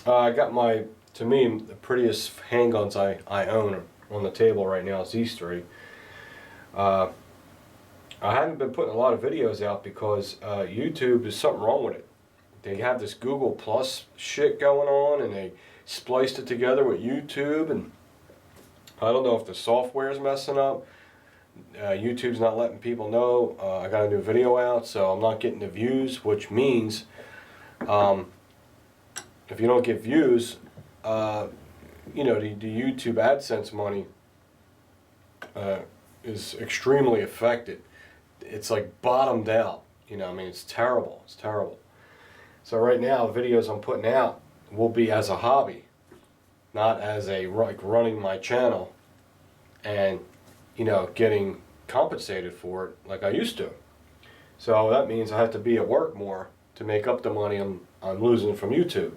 I got my, to me, the prettiest handguns I own on the table right now is these three. Uh, I haven't been putting a lot of videos out because YouTube, there's something wrong with it. They have this Google Plus shit going on, and they spliced it together with YouTube, and I don't know if the software is messing up. YouTube's not letting people know I got a new video out, so I'm not getting the views, which means um, if you don't get views, you know, the YouTube AdSense money is extremely affected. It's like bottomed out. You know, I mean, it's terrible. It's terrible. So right now, the videos I'm putting out will be as a hobby, not as a like running my channel and, you know, getting compensated for it like I used to. So that means I have to be at work more to make up the money I'm losing from YouTube.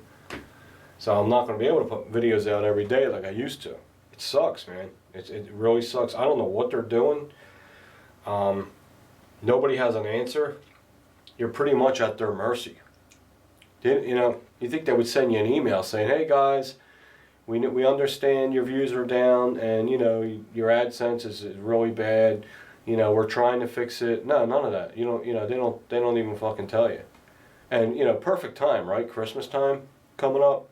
So I'm not going to be able to put videos out every day like I used to. It sucks, man. It really sucks. I don't know what they're doing. Nobody has an answer. You're pretty much at their mercy. You know, you think they would send you an email saying, "Hey guys, we understand your views are down, and you know your AdSense is really bad. You know, we're trying to fix it." No, none of that. You know, they don't even fucking tell you. And you know, perfect time, right? Christmas time coming up.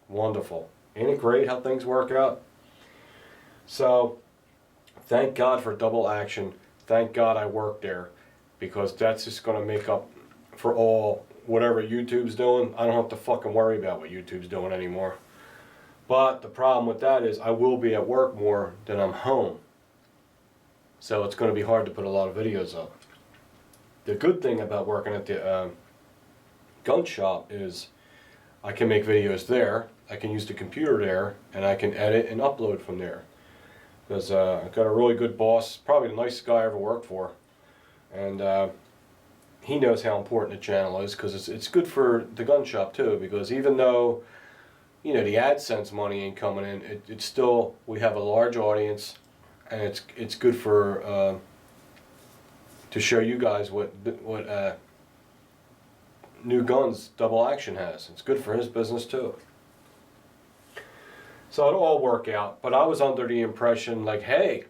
Wonderful. Ain't it great how things work out? So, thank God for Double Action. Thank God I work there, because that's just going to make up for all whatever YouTube's doing. I don't have to fucking worry about what YouTube's doing anymore. But the problem with that is I will be at work more than I'm home. So it's going to be hard to put a lot of videos up. The good thing about working at the gun shop is I can make videos there. I can use the computer there, and I can edit and upload from there. Because I've got a really good boss, probably the nicest guy I ever worked for. And he knows how important the channel is, because it's good for the gun shop too, because even though, you know, the AdSense money ain't coming in, it's still, we have a large audience, and it's good for to show you guys what new guns Double Action has. It's good for his business too. So it'll all work out, but I was under the impression like, hey,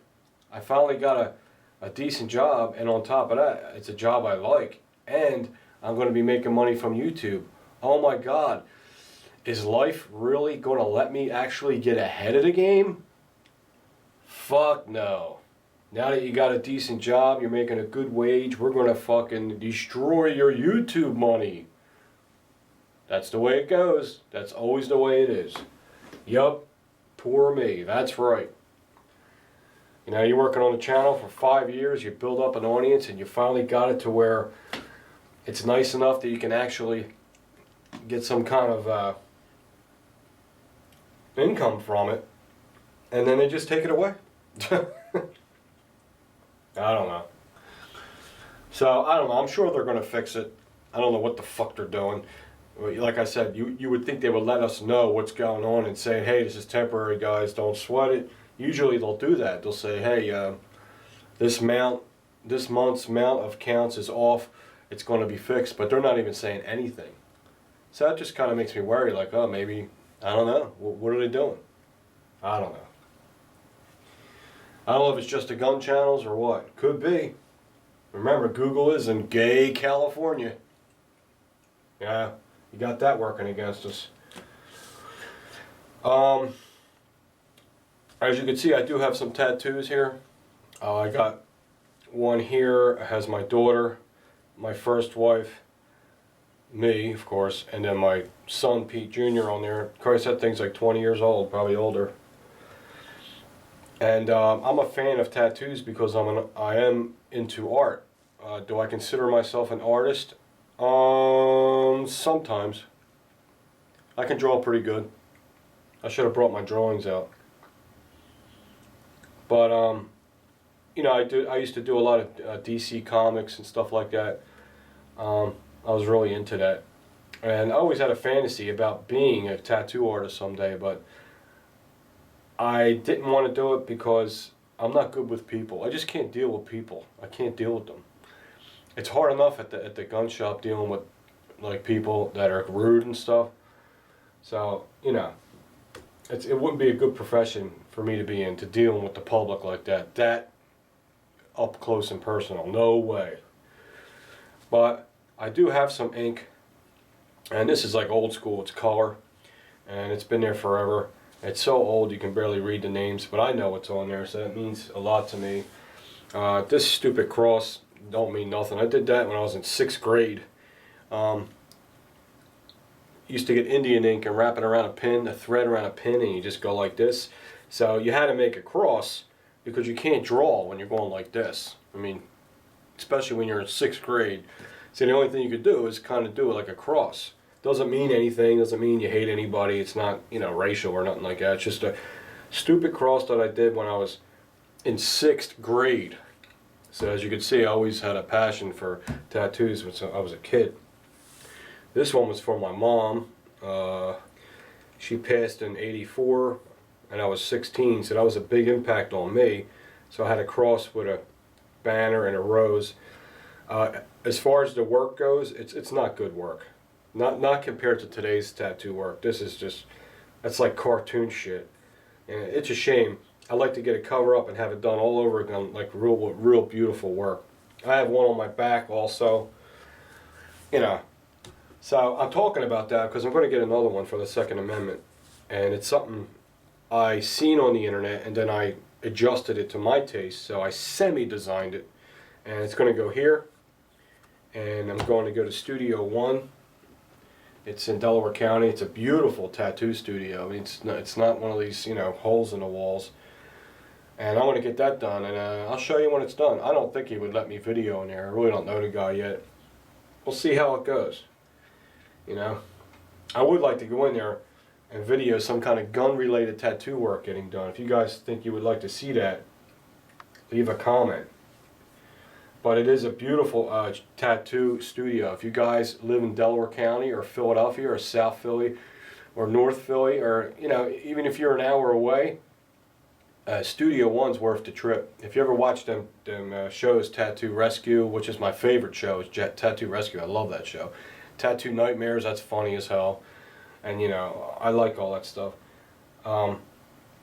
I finally got a decent job, and on top of that, it's a job I like, and I'm going to be making money from YouTube. Oh my God, is life really going to let me actually get ahead of the game? Fuck no. Now that you got a decent job, you're making a good wage, we're going to fucking destroy your YouTube money. That's the way it goes. That's always the way it is. Yup, poor me, that's right. You know, you're working on a channel for 5 years, you build up an audience, and you finally got it to where it's nice enough that you can actually get some kind of income from it, and then they just take it away. I don't know. So, I don't know, I'm sure they're going to fix it. I don't know what the fuck they're doing. Like I said, you would think they would let us know what's going on and say, hey, this is temporary, guys, don't sweat it. Usually they'll do that. They'll say, hey, this month's amount of counts is off. It's going to be fixed, but they're not even saying anything. So that just kind of makes me worry, like, oh, maybe, I don't know. What are they doing? I don't know. I don't know if it's just the gun channels or what. Could be. Remember, Google is in gay California. Yeah, you got that working against us. As you can see, I do have some tattoos here. I got one here, it has my daughter, my first wife, me, of course, and then my son, Pete Jr. on there. Of course, that thing's like 20 years old, probably older. And I'm a fan of tattoos because I am into art. Do I consider myself an artist? Sometimes. I can draw pretty good. I should have brought my drawings out. But you know, I used to do a lot of DC comics and stuff like that. I was really into that, and I always had a fantasy about being a tattoo artist someday. But I didn't want to do it because I'm not good with people. I just can't deal with people. I can't deal with them. It's hard enough at the gun shop dealing with like people that are rude and stuff. So, you know, it wouldn't be a good profession for me to be in, to dealing with the public like that. That up close and personal. No way. But I do have some ink, and this is like old school. It's color, and it's been there forever. It's so old you can barely read the names, but I know what's on there, so that means a lot to me. This stupid cross don't mean nothing. I did that when I was in 6th grade. Used to get Indian ink and wrap it around a pin, a thread around a pin, and you just go like this. So you had to make a cross because you can't draw when you're going like this. I mean, especially when you're in 6th grade. So the only thing you could do is kind of do it like a cross. Doesn't mean anything, doesn't mean you hate anybody. It's not, you know, racial or nothing like that. It's just a stupid cross that I did when I was in 6th grade. So as you can see, I always had a passion for tattoos when I was a kid. This one was for my mom. She passed in '84 and I was 16, so that was a big impact on me. So I had a cross with a banner and a rose. As far as the work goes, it's not good work. Not compared to today's tattoo work. This is just, that's like cartoon shit. And it's a shame. I like to get a cover up and have it done all over again, like real beautiful work. I have one on my back also. You know, so I'm talking about that because I'm going to get another one for the Second Amendment. And it's something I seen on the internet, and then I adjusted it to my taste. So I semi-designed it. And it's going to go here. And I'm going to go to Studio One. It's in Delaware County. It's a beautiful tattoo studio. I mean, it's not one of these, you know, holes in the walls. And I want to get that done, and I'll show you when it's done. I don't think he would let me video in there. I really don't know the guy yet. We'll see how it goes. You know, I would like to go in there and video some kind of gun-related tattoo work getting done. If you guys think you would like to see that, leave a comment. But it is a beautiful tattoo studio. If you guys live in Delaware County or Philadelphia or South Philly or North Philly, or, you know, even if you're an hour away, Studio One's worth the trip. If you ever watch them shows, Tattoo Rescue, which is my favorite show, is Tattoo Rescue. I love that show. Tattoo Nightmares, that's funny as hell. And, you know, I like all that stuff.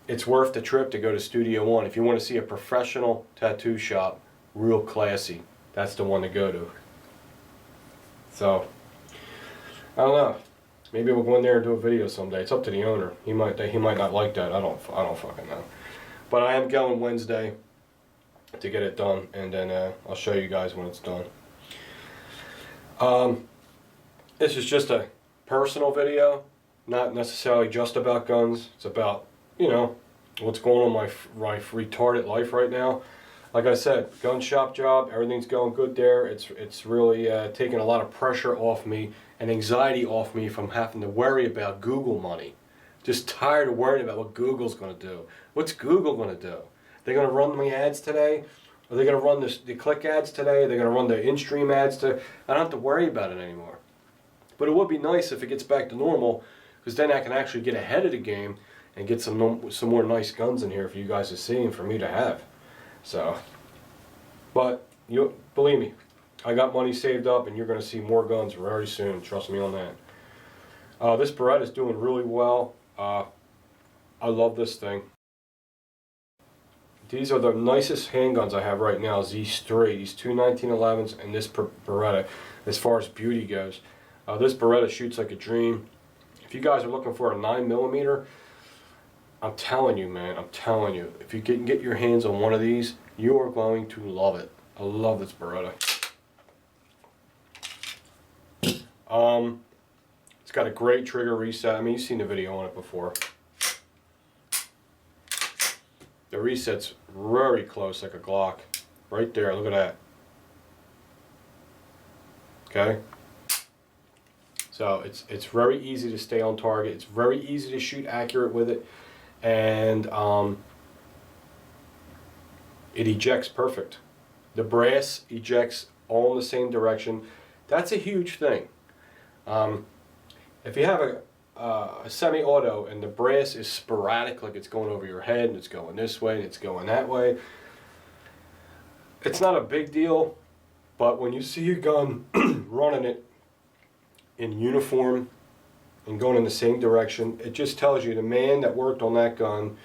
It's worth the trip to go to Studio One. If you want to see a professional tattoo shop, real classy, that's the one to go to. So, I don't know. Maybe we'll go in there and do a video someday. It's up to the owner. He might not like that. I don't fucking know. But I am going Wednesday to get it done, and then I'll show you guys when it's done. This is just a personal video, not necessarily just about guns. It's about, you know, what's going on in my retarded life right now. Like I said, gun shop job, everything's going good there. It's really taking a lot of pressure off me and anxiety off me from having to worry about Google money. Just tired of worrying about what Google's going to do. What's Google going to do? They're going to run my ads today? Are they going to run the click ads today? Are they going to run the in-stream ads today? I don't have to worry about it anymore. But it would be nice if it gets back to normal, because then I can actually get ahead of the game and get some more nice guns in here for you guys to see and for me to have. So, but you believe me, I got money saved up, and you're going to see more guns very soon. Trust me on that. This Beretta is doing really well. I love this thing. These are the nicest handguns I have right now. These three, these two 1911s, and this Beretta, as far as beauty goes. This Beretta shoots like a dream. If you guys are looking for a 9mm, I'm telling you, man, I'm telling you, if you can get your hands on one of these, you are going to love it. I love this Beretta. It's got a great trigger reset. I mean, you've seen the video on it before. The reset's very close, like a Glock. Right there, look at that. Okay? So it's very easy to stay on target. It's very easy to shoot accurate with it. And it ejects perfect. The brass ejects all in the same direction. That's a huge thing. If you have a semi-auto and the brass is sporadic, like it's going over your head and it's going this way and it's going that way, it's not a big deal. But when you see a gun running it in uniform and going in the same direction. It just tells you the man that worked on that gun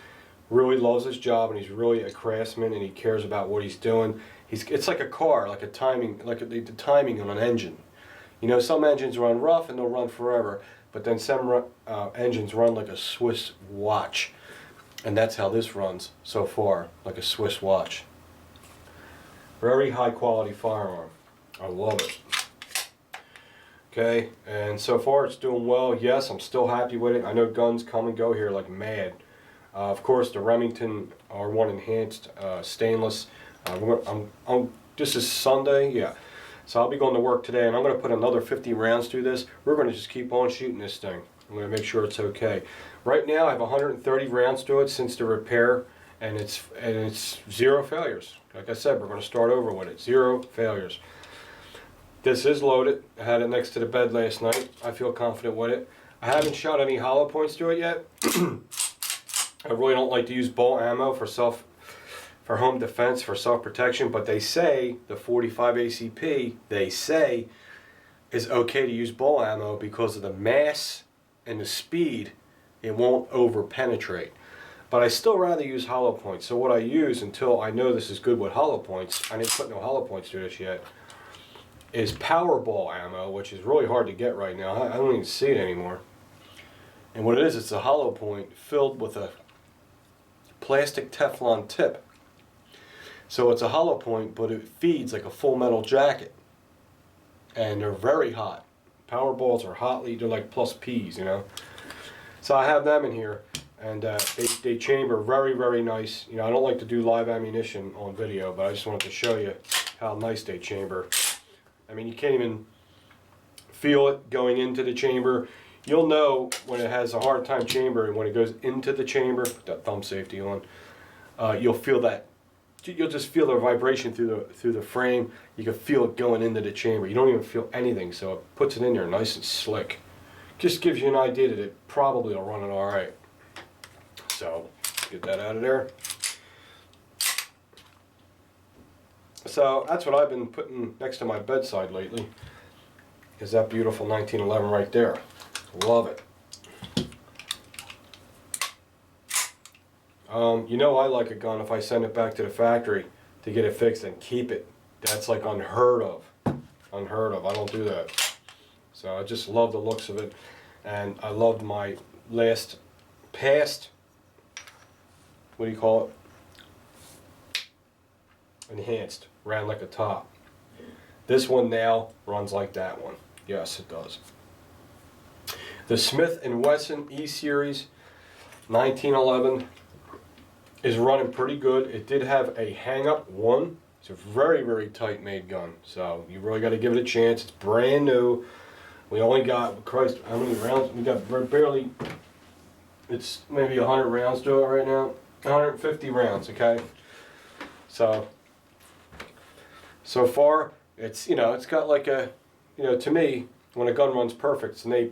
really loves his job, and he's really a craftsman, and he cares about what he's doing. It's like a car, like a timing, like the timing on an engine. You know, some engines run rough and they'll run forever, but then some engines run like a Swiss watch. And that's how this runs so far, like a Swiss watch. Very high quality firearm. I love it. Okay, and so far it's doing well. Yes, I'm still happy with it. I know guns come and go here like mad. Of course, the Remington R1 Enhanced stainless. This is Sunday, yeah. So I'll be going to work today, and I'm going to put another 50 rounds through this. We're going to just keep on shooting this thing. I'm going to make sure it's okay. Right now, I have 130 rounds to it since the repair, and it's 0 failures. Like I said, we're going to start over with it. 0 failures. This is loaded. I had it next to the bed last night. I feel confident with it. I haven't shot any hollow points to it yet. I really don't like to use bolt ammo for home defense, for self-protection, but they say the 45 ACP, they say, is okay to use bolt ammo because of the mass and the speed. It won't over penetrate. But I still rather use hollow points. So what I use until I know this is good with hollow points, I didn't put no hollow points to this yet, is Powerball ammo, which is really hard to get right now. I don't even see it anymore. And what it is, it's a hollow point filled with a plastic Teflon tip. So it's a hollow point, but it feeds like a full metal jacket. And they're very hot. Powerballs are hotly, they're like plus P's, you know. So I have them in here, and they chamber very, very nice. You know, I don't like to do live ammunition on video, but I just wanted to show you how nice they chamber. I mean, you can't even feel it going into the chamber. You'll know when it has a hard time chambering, when it goes into the chamber, put that thumb safety on, you'll feel that. You'll just feel the vibration through the frame. You can feel it going into the chamber. You don't even feel anything, so it puts it in there nice and slick. Just gives you an idea that it probably will run it all right. So, get that out of there. So, that's what I've been putting next to my bedside lately, is that beautiful 1911 right there. Love it. You know, I like a gun if I send it back to the factory to get it fixed and keep it. That's like unheard of. Unheard of. I don't do that. So I just love the looks of it. And I loved my past, what do you call it? Enhanced. Ran like a top. This one now runs like that one. Yes, it does. The Smith & Wesson E-Series 1911 is running pretty good. It did have a hang-up one. It's a very, very tight made gun. So you really got to give it a chance. It's brand new. We only got, Christ, how many rounds? We got barely, it's maybe 100 rounds to it right now. 150 rounds, okay? So far, it's, you know, it's got like a, you know, to me, when a gun runs perfect, it's an A+.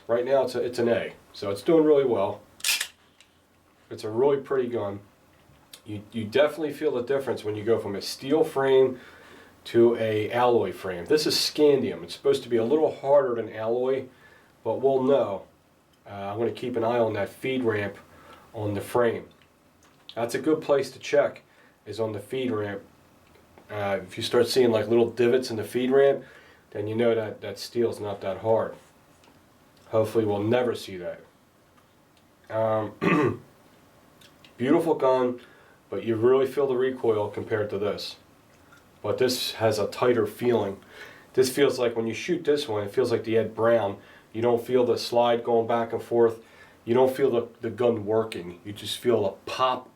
Right now, it's an A. So it's doing really well. It's a really pretty gun. You definitely feel the difference when you go from a steel frame to a alloy frame. This is scandium. It's supposed to be a little harder than alloy, but we'll know. I'm going to keep an eye on that feed ramp on the frame. That's a good place to check, is on the feed ramp. If you start seeing like little divots in the feed ramp, then you know that steel's not that hard. Hopefully we'll never see that. Beautiful gun, but you really feel the recoil compared to this. But this has a tighter feeling. This feels like when you shoot this one, it feels like the Ed Brown. You don't feel the slide going back and forth. You don't feel the gun working. You just feel the pop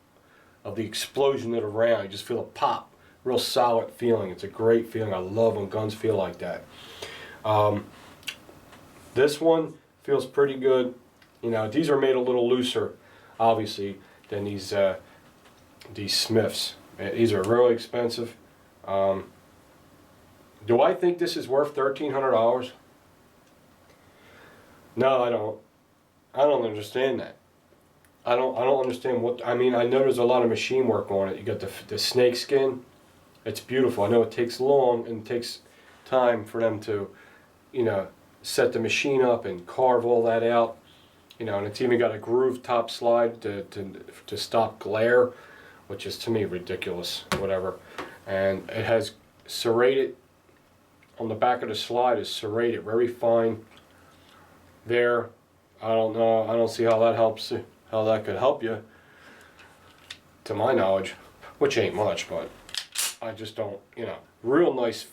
of the explosion of the round. You just feel a pop. Real solid feeling. It's a great feeling. I love when guns feel like that. This one feels pretty good. You know, these are made a little looser, obviously, than these Smiths. These are really expensive. Do I think this is worth $1,300? No, I don't. I don't understand that. I don't understand what. I mean, I know there's a lot of machine work on it. You got the snake skin. It's beautiful. I know it takes long and it takes time for them to, you know, set the machine up and carve all that out. You know, and it's even got a groove top slide to stop glare, which is to me ridiculous, whatever. And it has serrated, on the back of the slide is serrated, very fine there. I don't know, I don't see how that helps, how that could help you, to my knowledge, which ain't much, but I just don't, you know, real nice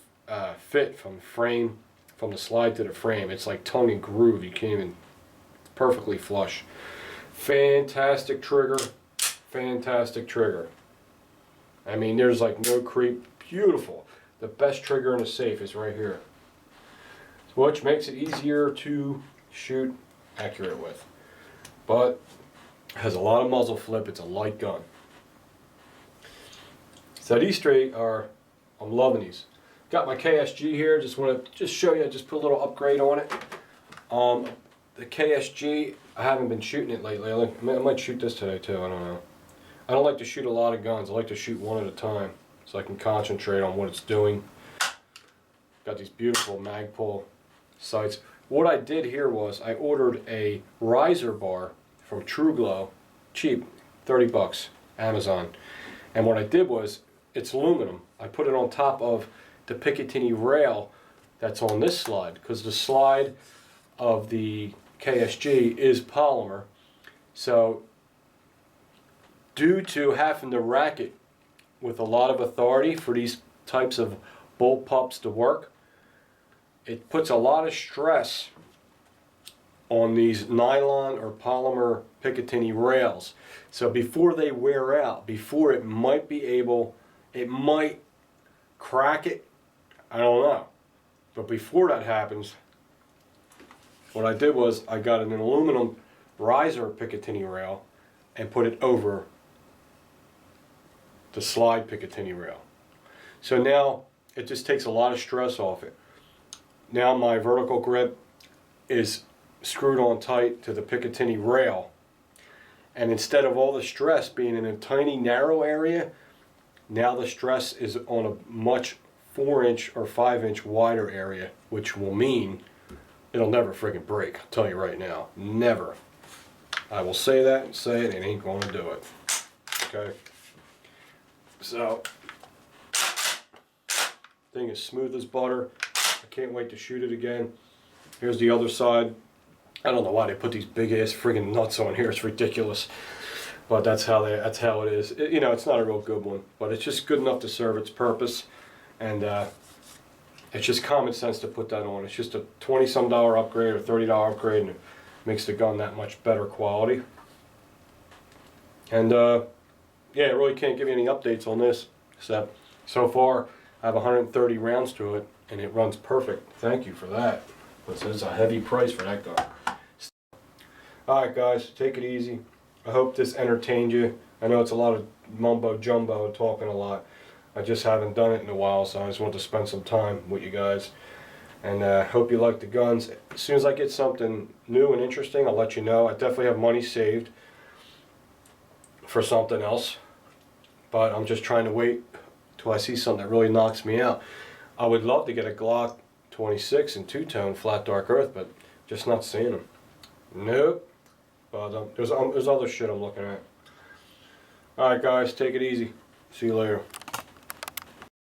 fit from frame, from the slide to the frame. It's like tongue and groove, you can't even, perfectly flush. Fantastic trigger, fantastic trigger. I mean, there's like no creep, beautiful. The best trigger in the safe is right here, which makes it easier to shoot accurate with. But has a lot of muzzle flip, it's a light gun. So these straight are, I'm loving these. Got my KSG here, just want to show you, just put a little upgrade on it. The KSG, I haven't been shooting it lately. I might shoot this today too, I don't know. I don't like to shoot a lot of guns, I like to shoot one at a time so I can concentrate on what it's doing. Got these beautiful Magpul sights. What I did here was I ordered a riser bar from TrueGlow, cheap, 30 bucks, Amazon. And what I did was, it's aluminum. I put it on top of the Picatinny rail that's on this slide, because the slide of the KSG is polymer. So due to having to rack it with a lot of authority for these types of bull pups to work, it puts a lot of stress on these nylon or polymer Picatinny rails. So before they wear out, before it might be able, it might crack it, I don't know. But before that happens, what I did was I got an aluminum riser Picatinny rail and put it over the slide Picatinny rail. So now it just takes a lot of stress off it. Now my vertical grip is screwed on tight to the Picatinny rail, and instead of all the stress being in a tiny narrow area, now the stress is on a much 4-inch or 5-inch wider area, which will mean it'll never friggin' break. I'll tell you right now, never. I will say that and say it, ain't going to do it. Okay. So, thing is smooth as butter. I can't wait to shoot it again. Here's the other side. I don't know why they put these big ass friggin' nuts on here. It's ridiculous. But that's how it is. You know, it's not a real good one, but it's just good enough to serve its purpose. And it's just common sense to put that on. It's just a $20-some upgrade or $30 upgrade, and it makes the gun that much better quality. And yeah, I really can't give you any updates on this, except so far I have 130 rounds to it, and it runs perfect. Thank you for that. But it's a heavy price for that gun. Alright guys, take it easy. I hope this entertained you. I know it's a lot of mumbo jumbo, talking a lot. I just haven't done it in a while, so I just want to spend some time with you guys. And hope you like the guns. As soon as I get something new and interesting, I'll let you know. I definitely have money saved for something else, but I'm just trying to wait till I see something that really knocks me out. I would love to get a Glock 26 in two-tone flat dark earth, but just not seeing them. Nope. But there's other shit I'm looking at. Alright guys, take it easy. See you later.